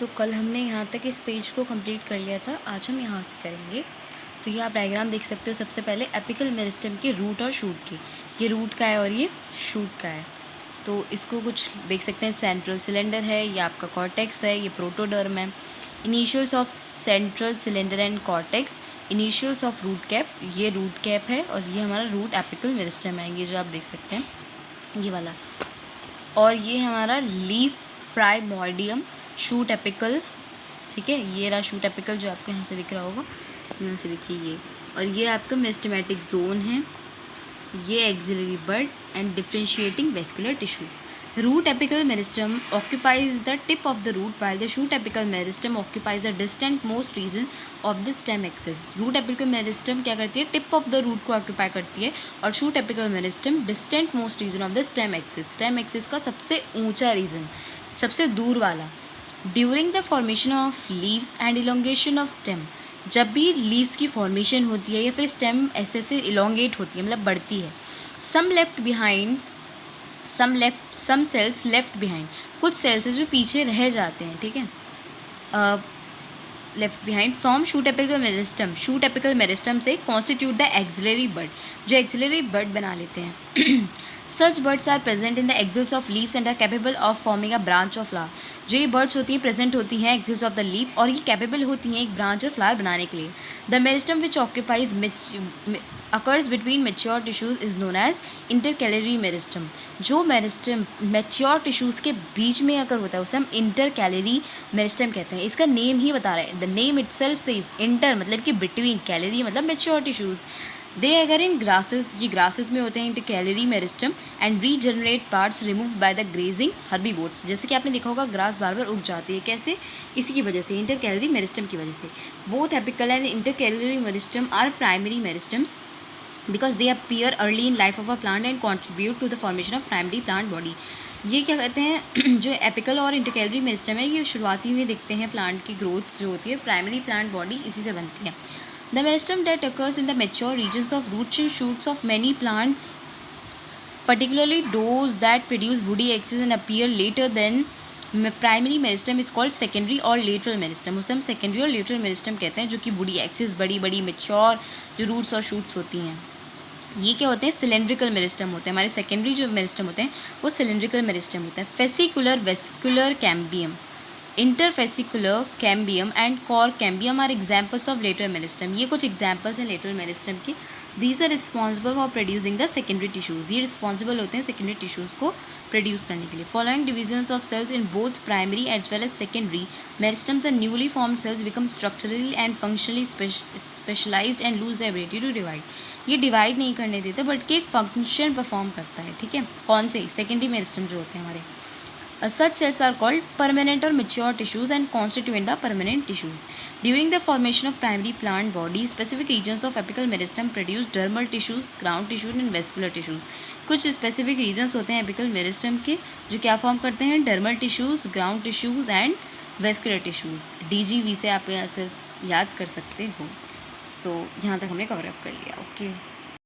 सो कल हमने यहाँ तक इस पेज को कंप्लीट कर लिया था, आज हम यहाँ से करेंगे। तो ये आप डायग्राम देख सकते हो। सबसे पहले एपिकल मेरिस्टेम के रूट और शूट की, ये रूट का है और ये शूट का है। तो इसको कुछ देख सकते हैं, सेंट्रल सिलेंडर है, ये आपका कॉर्टेक्स है, ये प्रोटोडर्म है। Initials of central cylinder and cortex, initials of root cap, ये रूट कैप है और ये हमारा रूट एपिकल मेरिस्टेम है, ये जो आप देख सकते हैं ये वाला। और ये हमारा लीफ प्राइमॉर्डियम शूट एपिकल, ठीक है, ये रहा शूट एपिकल जो आपको यहाँ से दिख रहा होगा, यहाँ से देखिए ये। और ये आपका मेरिस्टेमेटिक जोन है, ये axillary bud and differentiating vascular tissue. Root apical meristem occupies the tip of the root, while the shoot apical meristem occupies the distant most region of the stem axis. Root apical meristem क्या करती है, tip of the root को occupy करती है, और shoot apical meristem distant most region of the stem axis, stem axis का सबसे ऊंचा रीजन, सबसे दूर वाला। During the formation of leaves and elongation of stem, जब भी लीव्स की फॉर्मेशन होती है या फिर स्टेम ऐसे से इलोंगेट होती है, मतलब बढ़ती है। सम सेल्स लेफ्ट बिहाइंड, कुछ सेल्स जो पीछे रह जाते हैं, ठीक है, left behind from shoot apical meristem, shoot apical meristem से कॉन्स्टिट्यूट द एक्सिलरी बड, जो एक्सिलरी बड बना लेते हैं। Such buds are present in the axils of leaves and are capable of forming a branch of flower. जो ये birds होती हैं present होती हैं एक्सिल्स ऑफ द लीफ, और ये कैपेबल होती हैं एक ब्रांच और फ्लावर बनाने के लिए। The meristem which occupies occurs between mature tissues is known as intercalary meristem। जो मेरिस्टम मैच्योर टिश्यूज़ के बीच में अगर होता है उसे हम इंटरकैलरी मेरिस्टम कहते हैं। इसका नेम ही बता रहा है, the name itself says inter मतलब कि बिटवीन, कैलरी मतलब मैच्योर टिश्यूज़। दे अगर इन ग्रासेस, ये ग्रासेस में होते हैं intercalary meristem, and regenerate parts remove by the grazing herbivores. जैसे कि आपने देखा होगा ग्रास बार बार उग जाती है, कैसे, इसी की वजह से, इंटरकैलरी मेरिस्टम की वजह से। Both apical and intercalary meristem are primary meristems because they appear early in life of a plant and contribute to the formation of primary plant body। ये क्या कहते हैं, जो एपिकल और इंटरकैलरी मेरिस्टम है ये शुरुआती में देखते हैं प्लांट की ग्रोथ जो होती है, प्राइमरी प्लांट बॉडी इसी से बनती है। The meristem that occurs in the mature regions of roots and shoots of many plants, particularly those that produce woody axis and appear later than primary meristem is called secondary और lateral meristem. उसे हम secondary और lateral meristem कहते हैं, जो कि woody axis, बड़ी बड़ी मेच्योर जो रूट्स और शूट्स होती हैं, ये क्या होते हैं, सिलेंड्रिकल मेरिस्टम होते हैं। हमारे सेकेंडरी जो मेरिस्टम होते हैं वो सिलेंड्रिकल मेरिस्टम होता है। Fascicular vascular cambium, interfascicular cambium and cork cambium are examples of lateral meristem. ये कुछ एग्जाम्पल्स हैं लेटरल मेरिस्टम के। These are responsible for producing the secondary tissues, ये रिस्पॉन्सिबल होते हैं सेकेंडरी टिश्यूज़ को प्रोड्यूस करने के लिए। Following divisions of cells in both primary as well as secondary meristem, the newly formed cells become structurally and functionally specialised and lose the ability to divide. ये divide नहीं करने देते but कि एक फंक्शन परफॉर्म करता है, ठीक है, कौन से, सेकेंडरी मेरिस्टम जो होते हैं हमारे। Such cells are called permanent or mature tissues and constitute the permanent tissues. During the formation of primary plant body, specific regions of apical meristem produce dermal tissues, ground tissues and vascular tissues. कुछ specific regions होते हैं apical meristem के जो क्या form करते हैं, dermal tissues, ground tissues and vascular tissues. DGV से आप याद कर सकते हो। सो यहाँ तक हमने कवर अप कर लिया। ओके।